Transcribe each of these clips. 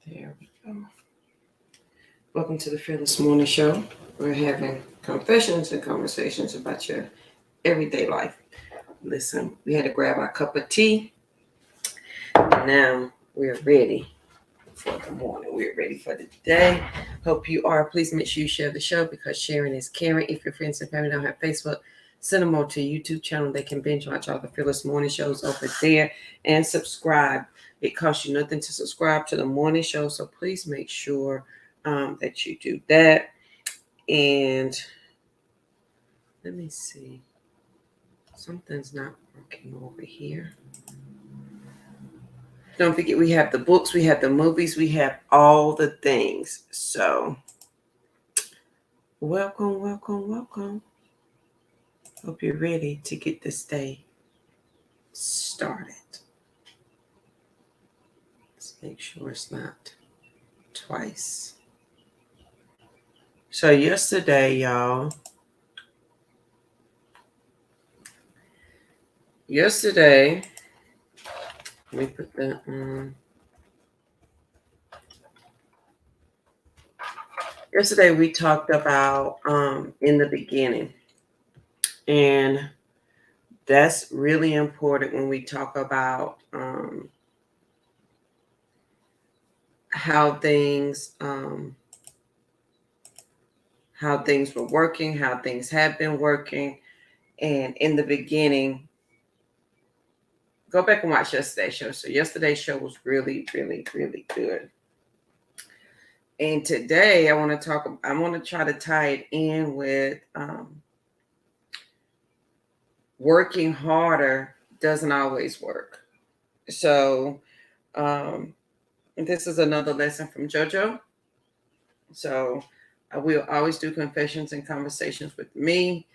There we go. Welcome to the Fearless Morning Show. We're having confessions and conversations about your everyday life. Listen, we had to grab our cup of tea. And now we're ready for the morning. We're ready for the day. Hope you are. Please make sure you share the show because sharing is caring. If your friends and family don't have Facebook, send them over to YouTube channel. They can binge watch all the Fearless Morning Shows over there and subscribe. It costs you nothing to subscribe to the morning show, so please make sure that you do that. And let me see. Something's not working over here. Don't forget, we have the books, we have the movies, we have all the things. So, welcome, welcome, welcome. Hope you're ready to get this day started. Let's make sure it's not twice. So, yesterday, y'all, let me put that on. Yesterday, we talked about in the beginning, and that's really important when we talk about how things were working, how things have been working. And in the beginning, go back and watch yesterday's show. So yesterday's show was really, really, really good. And today I want to try to tie it in with working harder doesn't always work. So this is another lesson from JoJo. So I will always do confessions and conversations with me,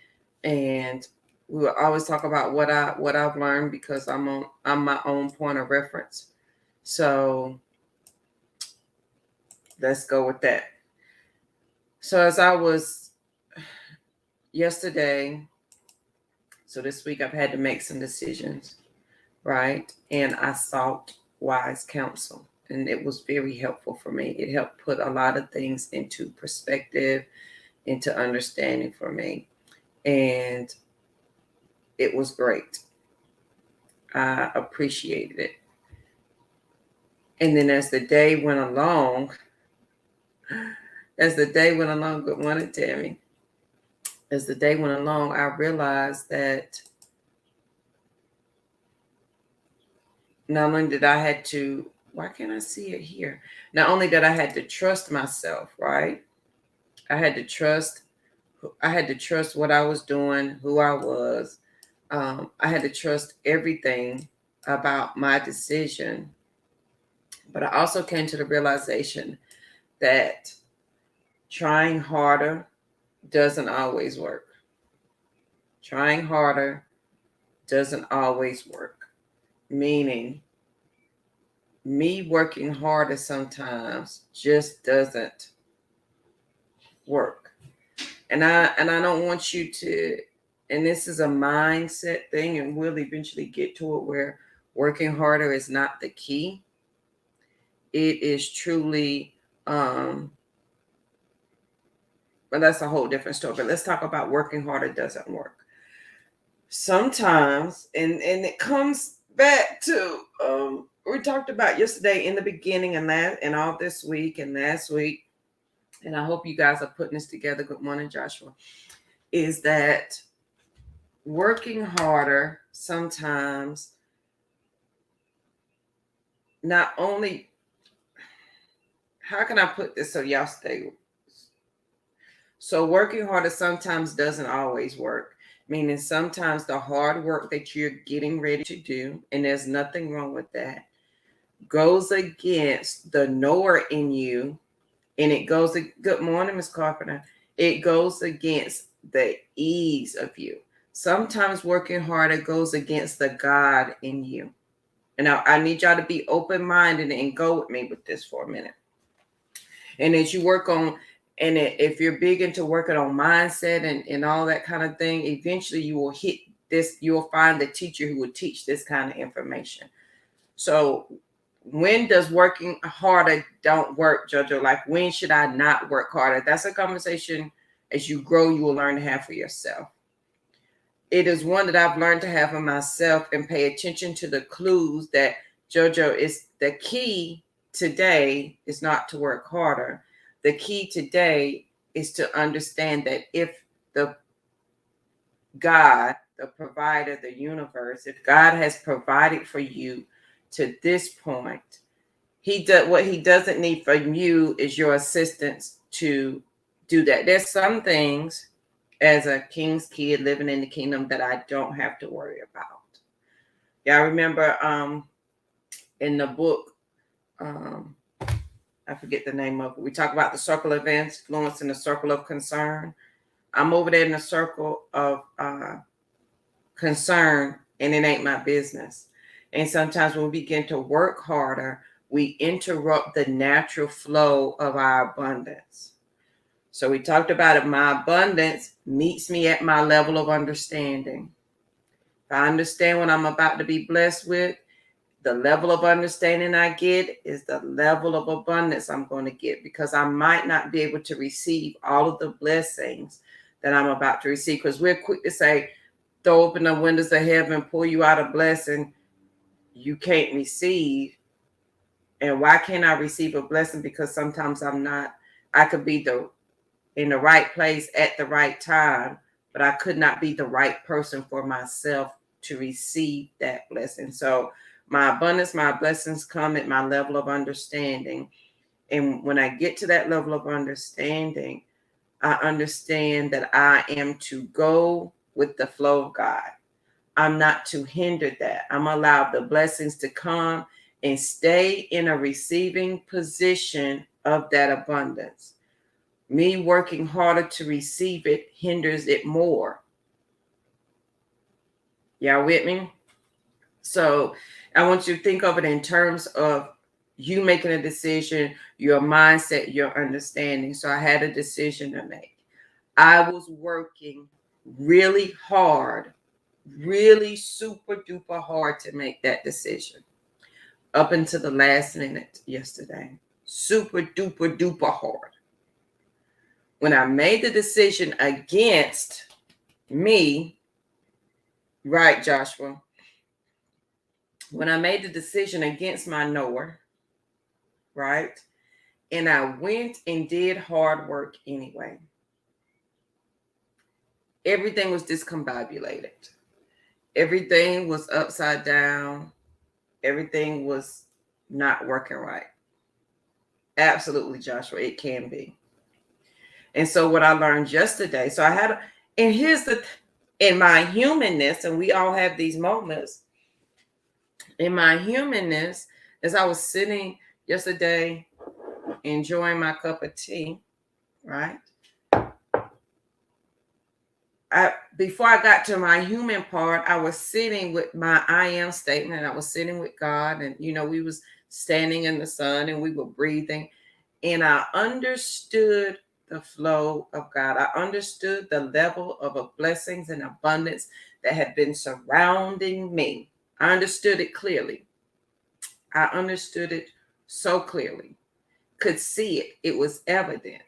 and we will always talk about what I've learned because I'm my own point of reference. So let's go with that. So as I was yesterday, so this week I've had to make some decisions, right? And I sought wise counsel, and it was very helpful for me. It helped put a lot of things into perspective, into understanding for me, and it was great. I appreciated it. And then as the day went along, good morning, Tammy. As the day went along, I realized that not only did I had to, why can't I see it here? Not only that I had to trust myself, right? I had to trust what I was doing, who I was. I had to trust everything about my decision. But I also came to the realization that trying harder doesn't always work. Trying harder doesn't always work. Meaning, me working harder sometimes just doesn't work. And I don't want you to, and this is a mindset thing, and we'll eventually get to it where working harder is not the key. It is truly but that's a whole different story. But let's talk about working harder doesn't work. Sometimes, and it comes back to we talked about yesterday in the beginning and all this week and last week, and I hope you guys are putting this together. Good morning, Joshua. Is that working harder sometimes not only, how can I put this so y'all stay? So working harder sometimes doesn't always work. Meaning sometimes the hard work that you're getting ready to do, and there's nothing wrong with that, goes against the knower in you, and it goes, good morning, Miss Carpenter. It goes against the ease of you. Sometimes working harder goes against the God in you. And I need y'all to be open-minded and go with me with this for a minute. And as you work on, and if you're big into working on mindset and all that kind of thing, eventually you will hit this, you'll find the teacher who will teach this kind of information. So when does working harder don't work, Jojo? Like, when should I not work harder? That's a conversation as you grow, you will learn to have for yourself. It is one that I've learned to have for myself and pay attention to the clues that, Jojo, is the key today is not to work harder. The key today is to understand that if the God, the provider, the universe, if God has provided for you to this point, he does what he doesn't need from you is your assistance to do that. There's some things as a king's kid living in the kingdom that I don't have to worry about. Yeah, I remember in the book, I forget the name of it. We talk about the circle of influence and the circle of concern. I'm over there in the circle of concern, and it ain't my business. And sometimes when we begin to work harder, we interrupt the natural flow of our abundance. So we talked about it. My abundance meets me at my level of understanding. If I understand what I'm about to be blessed with, the level of understanding I get is the level of abundance I'm going to get, because I might not be able to receive all of the blessings that I'm about to receive. Because we're quick to say, throw open the windows of heaven, pull you out a blessing you can't receive. And why can't I receive a blessing? Because sometimes I could be in the right place at the right time, but I could not be the right person for myself to receive that blessing. So my abundance, my blessings come at my level of understanding. And when I get to that level of understanding, I understand that I am to go with the flow of God. I'm not to hinder that. I'm allowed the blessings to come and stay in a receiving position of that abundance. Me working harder to receive it hinders it more. Y'all with me? So I want you to think of it in terms of you making a decision, your mindset, your understanding. So I had a decision to make. I was working really hard, really super duper hard to make that decision up until the last minute yesterday. Super duper duper hard. When I made the decision against me, right, Joshua? When I made the decision against my knower, right? And I went and did hard work anyway. Everything was discombobulated. Everything was upside down. Everything was not working right. Absolutely, Joshua, it can be. And so what I learned yesterday, so I had, and here's in my humanness, and we all have these moments. In my humanness, as I was sitting yesterday enjoying my cup of tea, right? Before I got to my human part, I was sitting with my I am statement. I was sitting with God, and we was standing in the sun and we were breathing, and I understood the flow of God. I understood the level of blessings and abundance that had been surrounding me. I understood it clearly. I understood it so clearly, could see it. It was evident.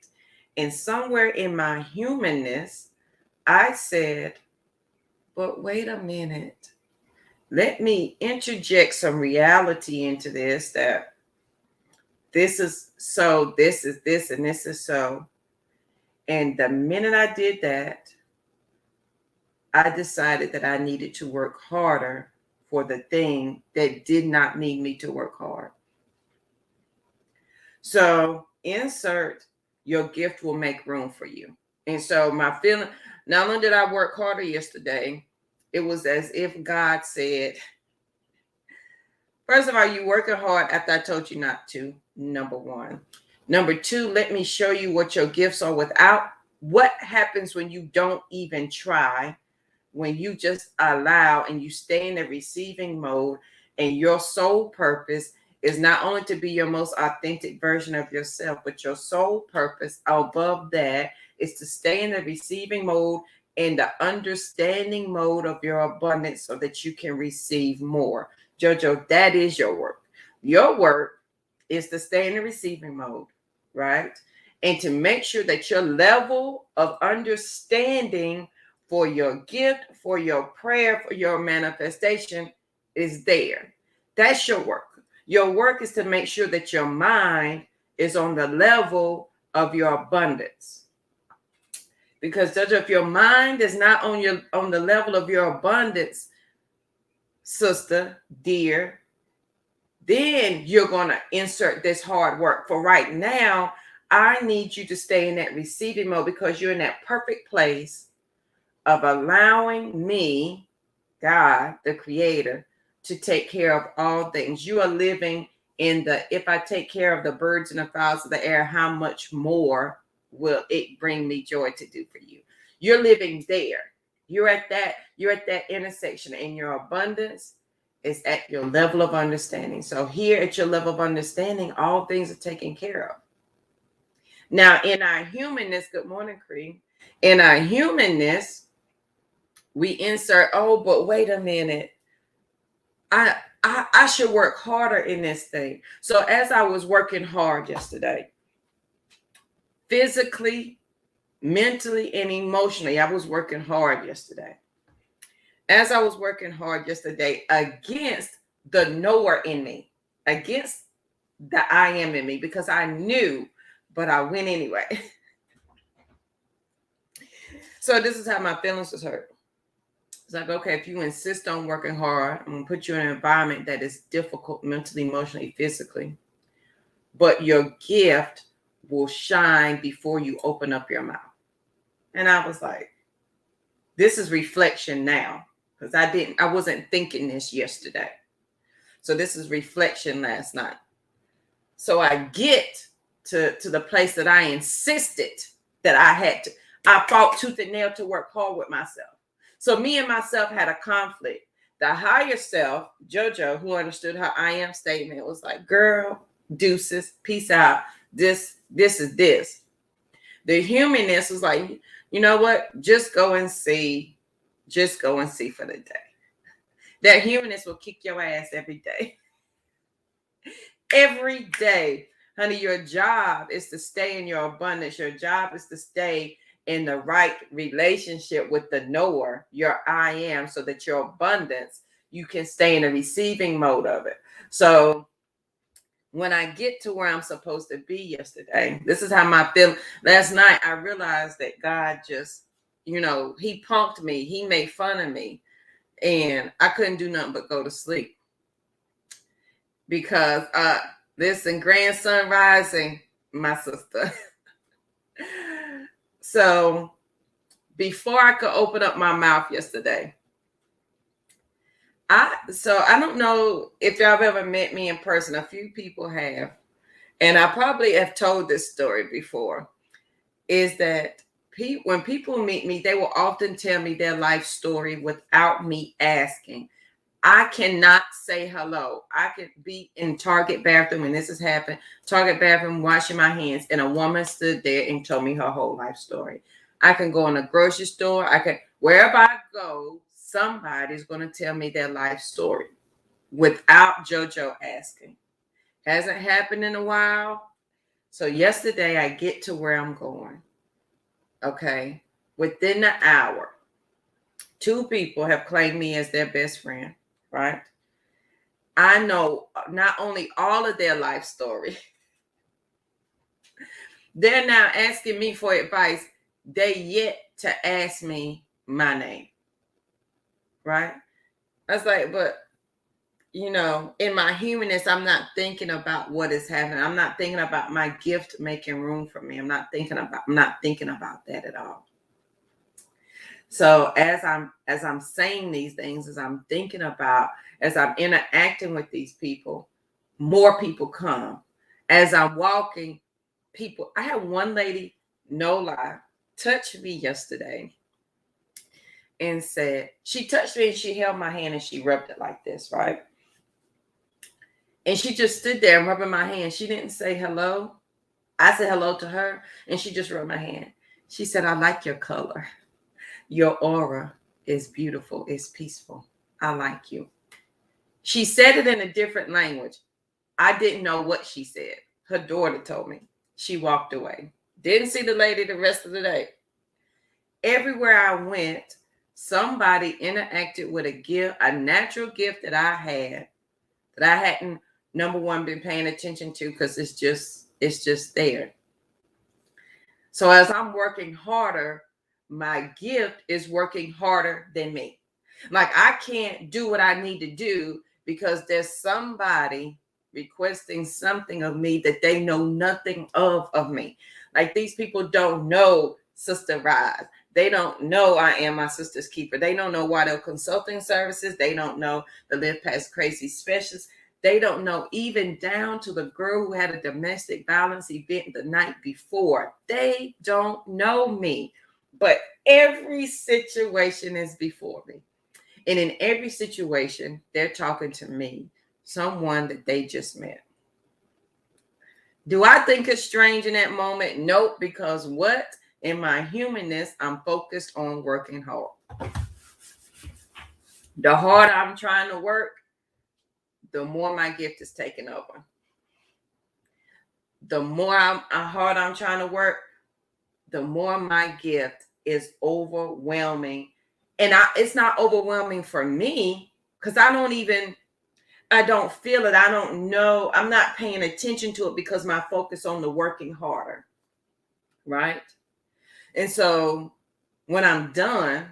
And somewhere in my humanness, I said, but wait a minute. Let me interject some reality into this, that this is so, this is this, and this is so. And the minute I did that, I decided that I needed to work harder for the thing that did not need me to work hard. So insert your gift will make room for you. And so my feeling, not only did I work harder yesterday, it was as if God said, first of all, you working hard after I told you not to, number one. Number two, let me show you what your gifts are without. What happens when you don't even try, when you just allow and you stay in the receiving mode, and your sole purpose is not only to be your most authentic version of yourself, but your sole purpose above that is to stay in the receiving mode and the understanding mode of your abundance so that you can receive more. Jojo, that is your work. Your work is to stay in the receiving mode, right? And to make sure that your level of understanding for your gift, for your prayer, for your manifestation is there. That's your work. Your work is to make sure that your mind is on the level of your abundance. Because if your mind is not on the level of your abundance, sister, dear, then you're going to insert this hard work. For right now, I need you to stay in that receiving mode because you're in that perfect place of allowing me, God, the creator, to take care of all things. You are living in the, if I take care of the birds and the fowls of the air, how much more will it bring me joy to do for you? You're living there. You're at that intersection, and your abundance is at your level of understanding. So here at your level of understanding, all things are taken care of. Now, in our humanness, good morning, Cree. In our humanness, we insert, oh, but wait a minute. I should work harder in this thing. So as I was working hard yesterday, physically, mentally, and emotionally, I was working hard yesterday. As I was working hard yesterday against the knower in me, against the I am in me, because I knew, but I went anyway. So this is how my feelings was hurt. It's like, okay, if you insist on working hard, I'm gonna put you in an environment that is difficult mentally, emotionally, physically, but your gift will shine before you open up your mouth. And I was like, this is reflection now, because I wasn't thinking this yesterday. So this is reflection last night. So I get to the place that I insisted that I had to. I fought tooth and nail to work hard with myself. So me and myself had a conflict. The higher self, JoJo, who understood her I am statement, was like, girl, deuces, peace out. This is this. The humanness was like, you know what? Just go and see. Just go and see for the day. That humanness will kick your ass every day. Every day. Honey, your job is to stay in your abundance. Your job is to stay in the right relationship with the knower, your I am, so that your abundance, you can stay in a receiving mode of it. So when I get to where I'm supposed to be yesterday, this is how my feel. Last night, I realized that God just, he punked me. He made fun of me. And I couldn't do nothing but go to sleep. Because, listen, grandson rising, my sister. So before I could open up my mouth yesterday, I don't know if y'all have ever met me in person. A few people have. And I probably have told this story before, is that when people meet me, they will often tell me their life story without me asking. I cannot say hello. I could be in Target bathroom, and this has happened. Target bathroom, washing my hands, and a woman stood there and told me her whole life story. I can go in a grocery store. Wherever I go, somebody's going to tell me their life story without JoJo asking. Hasn't happened in a while. So yesterday I get to where I'm going. Okay. Within the hour, 2 people have claimed me as their best friend, right? I know not only all of their life story, they're now asking me for advice. They yet to ask me my name, right? I was like, but in my humanness, I'm not thinking about what is happening. I'm not thinking about my gift making room for me. I'm not thinking about that at all. So as I'm saying these things, as I'm thinking about, as I'm interacting with these people, more people come. As I'm walking, people. I had one lady, no lie, touch me yesterday and said, she touched me and she held my hand and she rubbed it like this, right? And she just stood there rubbing my hand. She didn't say hello. I said hello to her, and she just rubbed my hand. She said, I like your color. Your aura is beautiful. It's peaceful. I like you. She said it in a different language. I didn't know what she said. Her daughter told me. She walked away. Didn't see the lady the rest of the day. Everywhere I went, somebody interacted with a gift, a natural gift that I had, that I hadn't, number one, been paying attention to, because it's just there. So as I'm working harder, my gift is working harder than me. Like, I can't do what I need to do because there's somebody requesting something of me that they know nothing of me. Like, these people don't know Sister Rise. They don't know I am my sister's keeper. They don't know Waddell Consulting Services. They don't know the Live Past Crazy Specialist. They don't know, even down to the girl who had a domestic violence event the night before. They don't know me. But every situation is before me. And in every situation, they're talking to me, someone that they just met. Do I think it's strange in that moment? Nope, because what? In my humanness, I'm focused on working hard. The harder I'm trying to work, the more my gift is taken over. The more hard I'm trying to work, the more my gift is overwhelming. And it's not overwhelming for me because I don't feel it. I don't know. I'm not paying attention to it because my focus on the working harder. Right? And so when I'm done,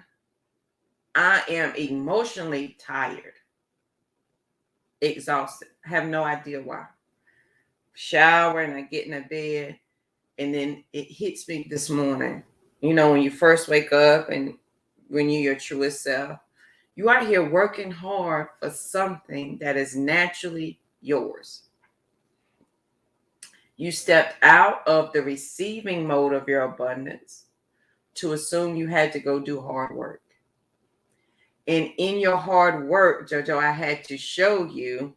I am emotionally tired, exhausted. I have no idea why. Shower and I get in the bed, and then it hits me this morning. You know, when you first wake up and when you're your truest self, you are here working hard for something that is naturally yours. You stepped out of the receiving mode of your abundance to assume you had to go do hard work. And in your hard work, JoJo, I had to show you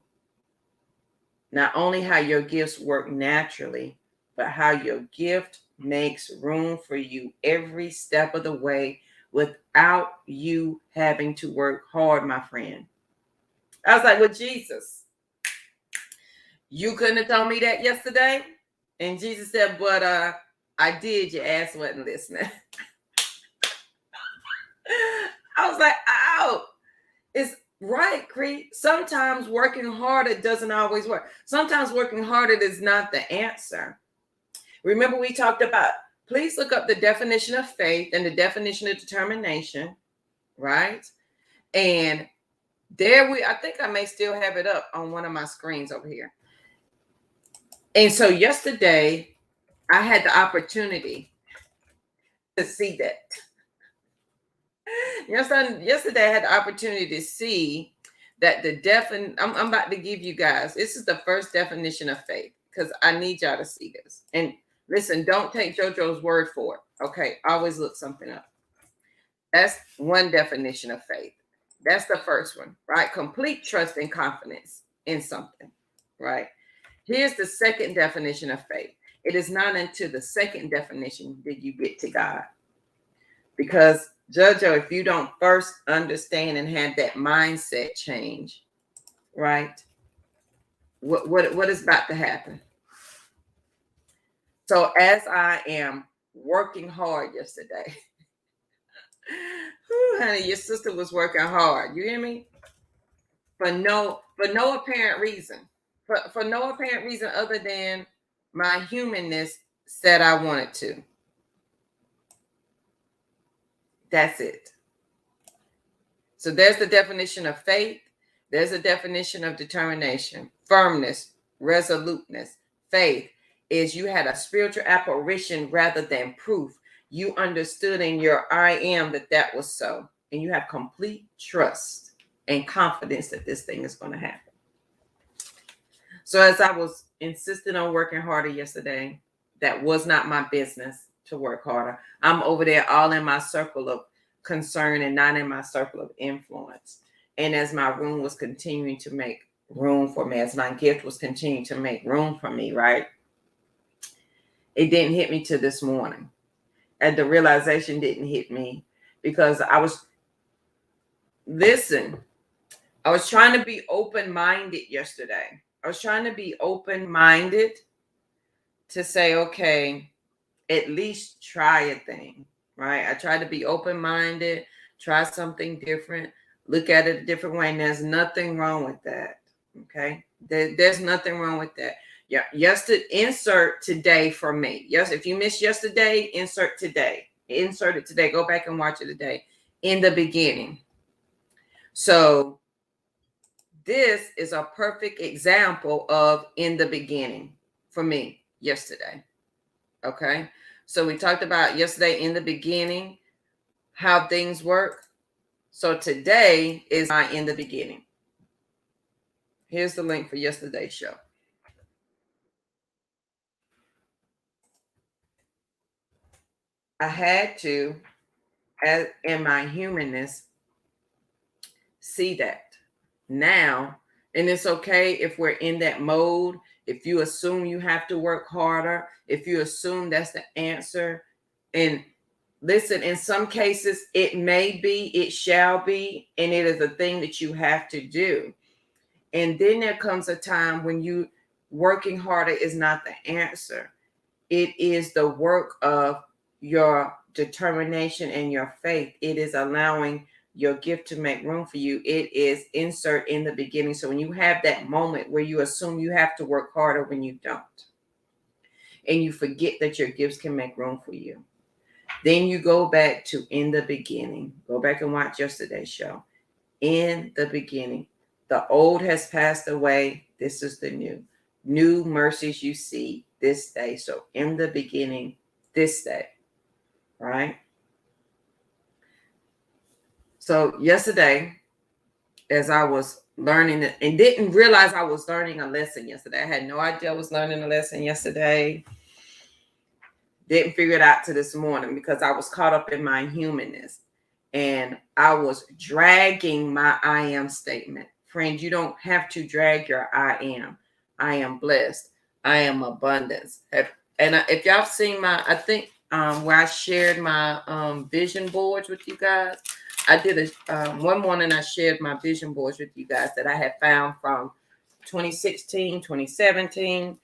not only how your gifts work naturally, but how your gift makes room for you every step of the way without you having to work hard, my friend. I was like, well, Jesus, you couldn't have told me that yesterday? And Jesus said, but I did, your ass wasn't listening. I was like, ow. It's right, Cree. Sometimes working harder doesn't always work. Sometimes working harder is not the answer. Remember, we talked about, please look up the definition of faith and the definition of determination, right? And I think I may still have it up on one of my screens over here. And so yesterday, I had the opportunity to see that. Yesterday, I had the opportunity to see that I'm about to give you guys, this is the first definition of faith, because I need y'all to see this. And listen, don't take JoJo's word for it. Okay, always look something up. That's one definition of faith. That's the first one, right? Complete trust and confidence in something, right? Here's the second definition of faith. It is not until the second definition that you get to God. Because, JoJo, if you don't first understand and have that mindset change, right? What is about to happen? So as I am working hard yesterday, honey, your sister was working hard. You hear me? For no apparent reason. For no apparent reason other than my humanness said I wanted to. That's it. So there's the definition of faith. There's a definition of determination, firmness, resoluteness. Faith is you had a spiritual apparition rather than proof. You understood in your I am that was so. And you have complete trust and confidence that this thing is going to happen. So as I was insisting on working harder yesterday, that was not my business to work harder. I'm over there all in my circle of concern and not in my circle of influence. And as my room was continuing to make room for me, as my gift was continuing to make room for me, right? It didn't hit me till this morning. And the realization didn't hit me because I was trying to be open-minded yesterday. I was trying to be open-minded to say, okay, at least try a thing, right? I try to be open-minded, try something different, look at it a different way, and there's nothing wrong with that. Okay, there's nothing wrong with that. Yeah, yesterday, insert today for me. Yes, if you missed yesterday, insert today. Insert it today. Go back and watch it today. In the beginning. So this is a perfect example of in the beginning for me yesterday. Okay. So we talked about yesterday in the beginning, how things work. So today is my in the beginning. Here's the link for yesterday's show. I had to, as in my humanness, see that now. And it's okay if we're in that mode. If you assume you have to work harder, if you assume that's the answer. And listen, in some cases, it may be, it shall be, and it is a thing that you have to do. And then there comes a time when you working harder is not the answer. It is the work of your determination and your faith. It is allowing your gift to make room for you. It is insert in the beginning. So when you have that moment where you assume you have to work harder when you don't, and you forget that your gifts can make room for you, then you go back to in the beginning. Go back and watch yesterday's show. In the beginning, the old has passed away. This is the new. New mercies you see this day. So in the beginning, this day, right? So yesterday, as I was learning it and didn't realize I was learning a lesson yesterday. I had no idea I was learning a lesson yesterday. Didn't figure it out to this morning because I was caught up in my humanness. And I was dragging my I am statement. Friend, you don't have to drag your I am. I am blessed. I am abundance. And if y'all seen my, I think where I shared my vision boards with you guys, I did one morning I shared my vision boards with you guys that I had found from 2016, 2017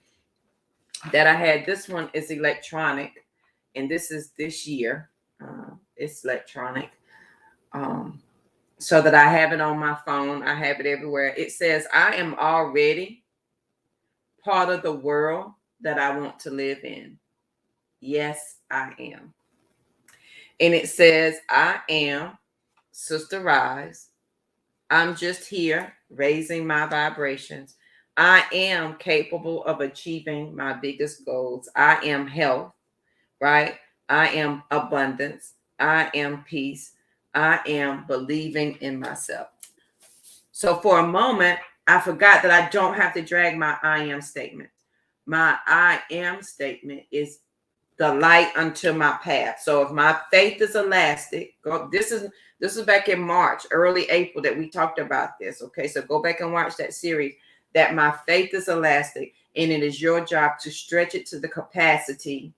that I had. This one is electronic, and this is this year. It's electronic. So that I have it on my phone. I have it everywhere. It says, I am already part of the world that I want to live in. Yes, I am. And it says, I am Sister Rise. I'm just here raising my vibrations. I am capable of achieving my biggest goals. I am health, right? I am abundance. I am peace. I am believing in myself. So for a moment, I forgot that I don't have to drag my I am statement. My I am statement is the light unto my path. So if my faith is elastic, this is back in March, early April that we talked about this. Okay, so go back and watch that series. That my faith is elastic, and it is your job to stretch it to the capacity.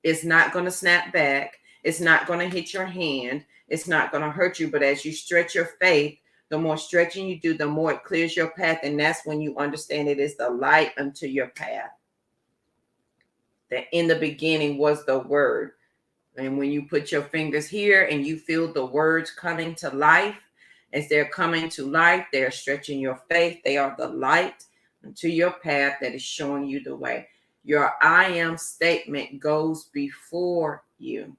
It's not going to snap back. It's not going to hit your hand. It's not going to hurt you. But as you stretch your faith, the more stretching you do, the more it clears your path. And that's when you understand it is the light unto your path. That in the beginning was the word. And when you put your fingers here and you feel the words coming to life, as they're coming to life, they're stretching your faith. They are the light unto your path that is showing you the way. Your I am statement goes before you.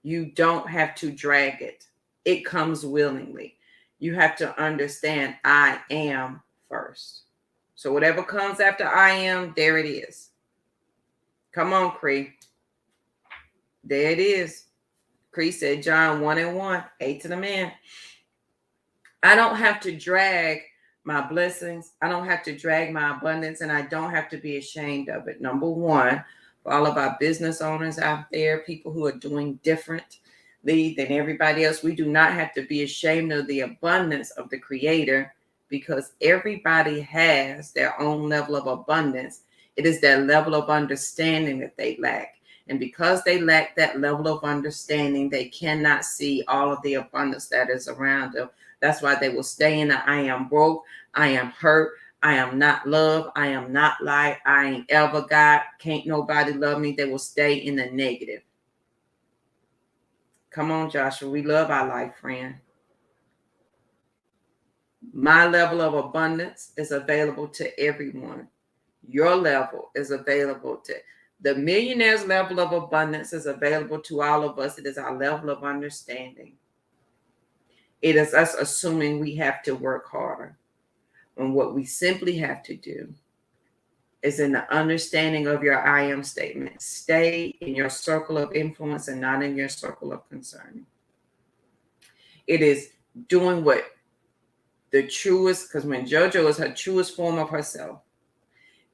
You don't have to drag it. It comes willingly. You have to understand I am first. So whatever comes after I am, there it is. Come on, Cree. There it is. Cree said John 1:1, 8 to the man. I don't have to drag my blessings. I don't have to drag my abundance, and I don't have to be ashamed of it. Number one, for all of our business owners out there, people who are doing differently than everybody else, we do not have to be ashamed of the abundance of the Creator, because everybody has their own level of abundance. It is their level of understanding that they lack. And because they lack that level of understanding, they cannot see all of the abundance that is around them. That's why they will stay in the I am broke, I am hurt, I am not love. I am not light. I ain't ever God. Can't nobody love me. They will stay in the negative. Come on, Joshua. We love our life, friend. My level of abundance is available to everyone. Your level is available to the millionaire's level of abundance is available to all of us. It is our level of understanding. It is us assuming we have to work harder. And what we simply have to do is in the understanding of your I am statement, stay in your circle of influence and not in your circle of concern. It is doing what the truest, because when JoJo is her truest form of herself,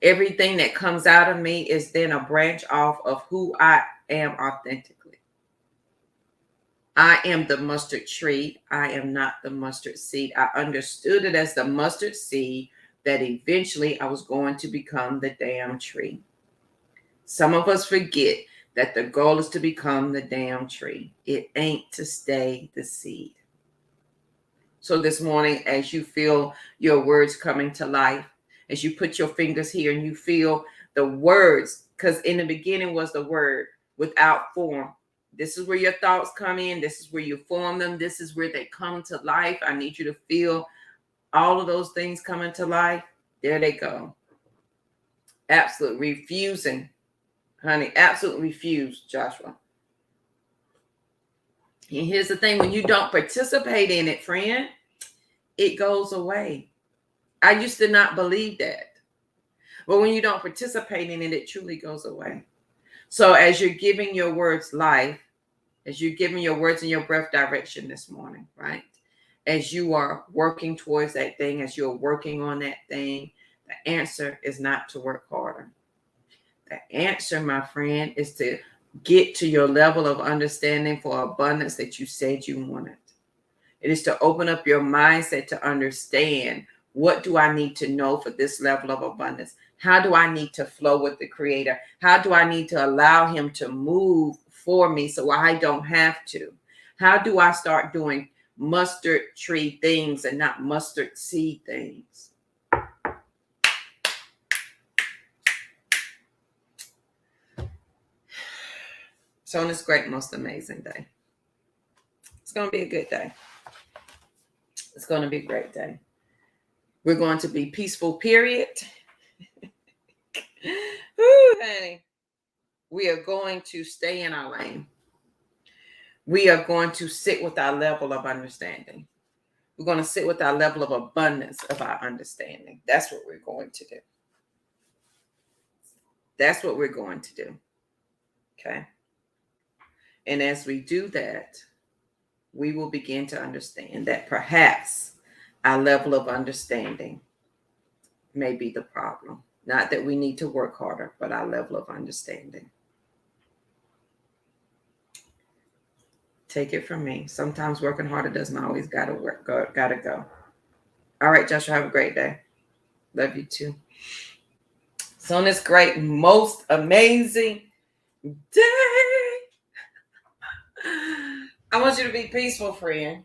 everything that comes out of me is then a branch off of who I am authentically. I am the mustard tree. I am not the mustard seed. I understood it as the mustard seed that eventually I was going to become the damn tree. Some of us forget that the goal is to become the damn tree. It ain't to stay the seed. So this morning, as you feel your words coming to life, as you put your fingers here and you feel the words, because in the beginning was the word without form. This is where your thoughts come in. This is where you form them. This is where they come to life. I need you to feel all of those things coming to life. There they go. Absolutely refusing, honey. Absolutely refuse, Joshua. And here's the thing. When you don't participate in it, friend, it goes away. I used to not believe that. But when you don't participate in it, it truly goes away. So as you're giving your words life, as you're giving your words and your breath direction this morning, right? As you are working towards that thing, as you're working on that thing, the answer is not to work harder. The answer, my friend, is to get to your level of understanding for abundance that you said you wanted. It is to open up your mindset to understand, what do I need to know for this level of abundance? How do I need to flow with the Creator? How do I need to allow Him to move for me so I don't have to? How do I start doing mustard tree things and not mustard seed things? So on this great, most amazing day, it's going to be a good day. It's going to be a great day. We're going to be peaceful, period. Ooh, honey. We are going to stay in our lane. We are going to sit with our level of understanding. We're going to sit with our level of abundance of our understanding. That's what we're going to do. That's what we're going to do. Okay. And as we do that, we will begin to understand that perhaps our level of understanding may be the problem. Not that we need to work harder, but our level of understanding. Take it from me. Sometimes working harder doesn't always gotta go. All right, Joshua, have a great day. Love you too. So on this great, most amazing day, I want you to be peaceful, friend.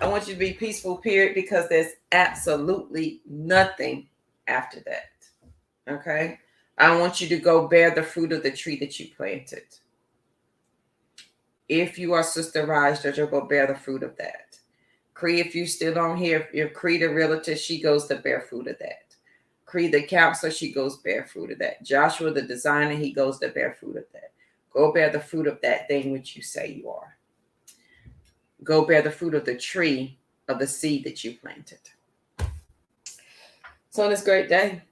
I want you to be peaceful, period, because there's absolutely nothing after that. Okay? I want you to go bear the fruit of the tree that you planted. If you are Sister Raj, JoJo, go bear the fruit of that. Cree, if you still on here, if Cree the realtor, she goes to bear fruit of that. Cree the counselor, she goes bear fruit of that. Joshua the designer, he goes to bear fruit of that. Go bear the fruit of that thing which you say you are. Go bear the fruit of the tree of the seed that you planted. So on this great day,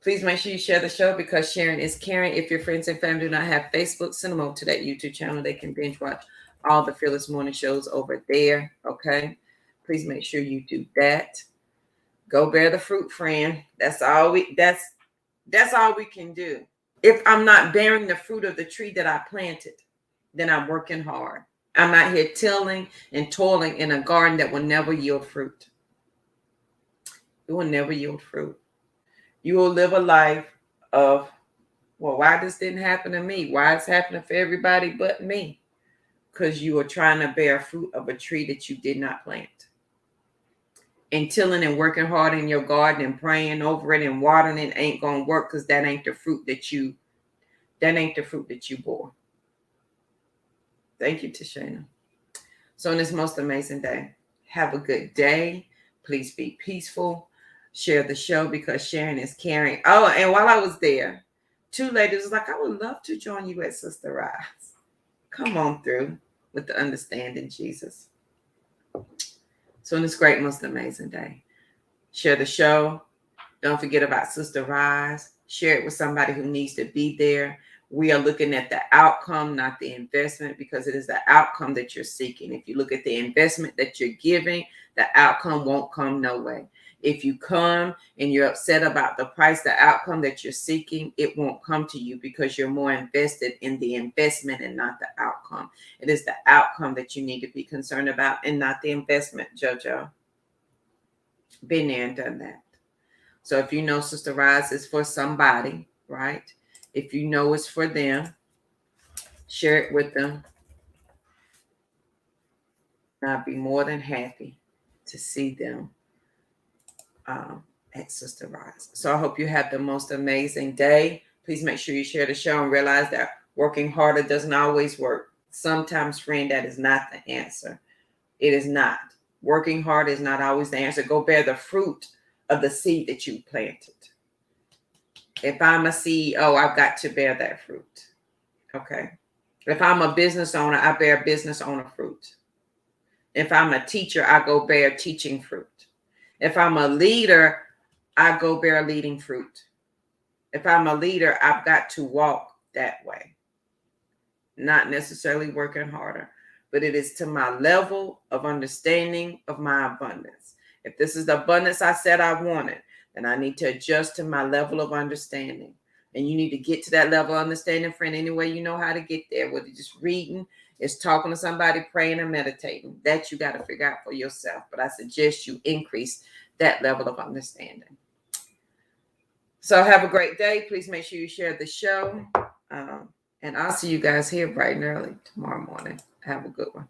please make sure you share the show, because sharing is caring. If your friends and family do not have Facebook, send them over to that YouTube channel. They can binge watch all the Fearless Morning shows over there. Okay. Please make sure you do that. Go bear the fruit, friend. That's all we can do. If I'm not bearing the fruit of the tree that I planted, then I'm working hard. I'm out here tilling and toiling in a garden that will never yield fruit. It will never yield fruit. You will live a life of, well, why this didn't happen to me? Why it's happening for everybody but me? Because you are trying to bear fruit of a tree that you did not plant. and tilling and working hard in your garden and praying over it and watering it ain't gonna work, because that ain't the fruit that you bore. Thank you, Tashana. So on this most amazing day, have a good day. Please be peaceful. Share the show, because sharing is caring. Oh, and while I was there, 2 ladies was like, I would love to join you at Sister Rise. Come on through with the understanding Jesus. So on this great, most amazing day, share the show. Don't forget about Sister Rise. Share it with somebody who needs to be there. We are looking at the outcome, not the investment, because it is the outcome that you're seeking. If you look at the investment that you're giving, the outcome won't come no way. If you come and you're upset about the price, the outcome that you're seeking, it won't come to you, because you're more invested in the investment and not the outcome. It is the outcome that you need to be concerned about, and not the investment, JoJo. Been there and done that. So if you know Sister Rise is for somebody, right? If you know it's for them, share it with them. And I'd be more than happy to see them at Sister Rise. So I hope you have the most amazing day. Please make sure you share the show and realize that working harder doesn't always work. Sometimes, friend, that is not the answer. It is not. Working hard is not always the answer. Go bear the fruit of the seed that you planted. If I'm a CEO, I've got to bear that fruit. Okay. If I'm a business owner, I bear business owner fruit. If I'm a teacher, I go bear teaching fruit. If I'm a leader, I go bear leading fruit. If I'm a leader, I've got to walk that way. Not necessarily working harder, but it is to my level of understanding of my abundance. If this is the abundance I said I wanted, then I need to adjust to my level of understanding. And you need to get to that level of understanding, friend, any way you know how to get there. Whether it's just reading, it's talking to somebody, praying, and meditating. That you got to figure out for yourself. But I suggest you increase that level of understanding. So have a great day. Please make sure you share the show. And I'll see you guys here bright and early tomorrow morning. Have a good one.